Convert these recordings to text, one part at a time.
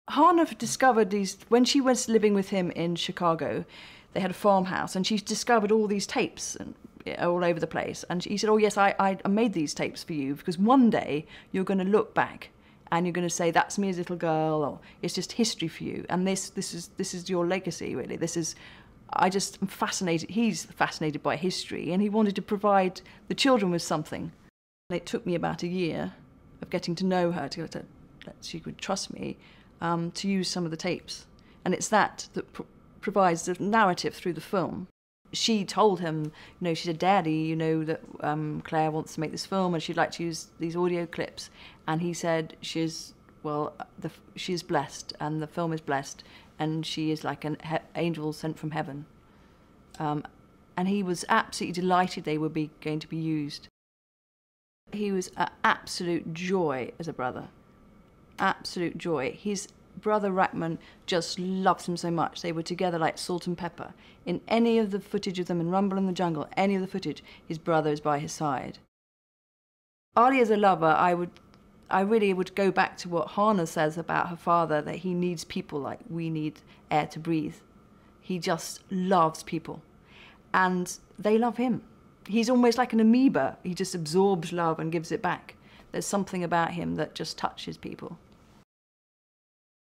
Hannah discovered these, when she was living with him in Chicago, they had a farmhouse, and she discovered all these tapes all over the place. And he said, oh yes, I made these tapes for you, because one day you're going to look back and you're going to say, that's me as a little girl, or it's just history for you. And this is your legacy, really. I just am fascinated. He's fascinated by history, and he wanted to provide the children with something. It took me about a year of getting to know her, that she could trust me, to use some of the tapes. And it's that provides the narrative through the film. She told him, she said, Daddy, that Claire wants to make this film and she'd like to use these audio clips. And he said, she's blessed, and the film is blessed, and she is like an angel sent from heaven. And he was absolutely delighted they were going to be used. He was an absolute joy as a brother. Absolute joy. His brother Rachman just loves him so much. They were together like salt and pepper. In any of the footage of them in Rumble in the Jungle, any of the footage, his brother is by his side. Ali as a lover, I really would go back to what Hannah says about her father, that he needs people like we need air to breathe. He just loves people, and they love him. He's almost like an amoeba. He just absorbs love and gives it back. There's something about him that just touches people.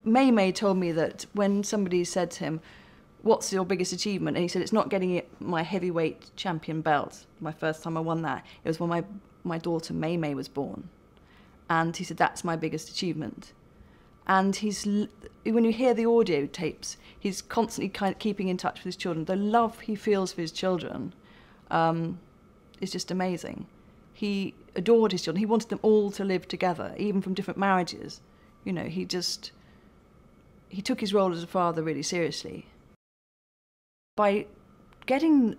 May told me that when somebody said to him, what's your biggest achievement? And he said, it's not getting my heavyweight champion belt. My first time I won that, it was when my daughter May was born. And he said, that's my biggest achievement. And when you hear the audio tapes, he's constantly kind of keeping in touch with his children. The love he feels for his children is just amazing. He adored his children. He wanted them all to live together, even from different marriages. He took his role as a father really seriously. By getting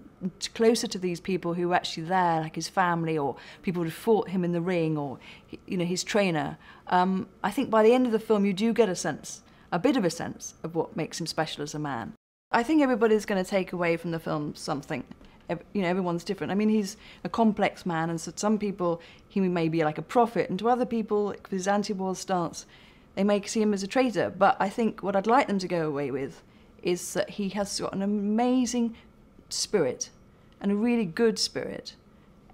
closer to these people who were actually there, like his family or people who fought him in the ring, or his trainer, I think by the end of the film you do get a bit of a sense of what makes him special as a man. I think everybody's going to take away from the film something. Everyone's different. I mean, he's a complex man, and so to some people he may be like a prophet, and to other people, with his anti-war stance, they may see him as a traitor. But I think what I'd like them to go away with is that he has got an amazing spirit, and a really good spirit,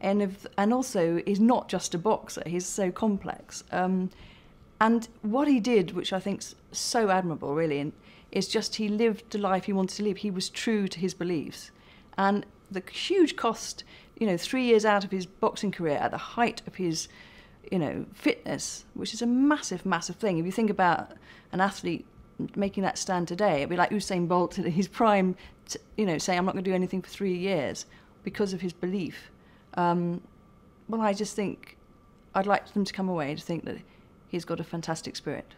and also he's not just a boxer. He's so complex. And what he did, which I think's so admirable, really, is just he lived the life he wanted to live. He was true to his beliefs, and the huge cost. 3 years out of his boxing career, at the height of his fitness, which is a massive, massive thing. If you think about an athlete making that stand today, it'd be like Usain Bolt in his prime, saying, I'm not going to do anything for 3 years because of his belief. Well, I just think I'd like them to come away to think that he's got a fantastic spirit.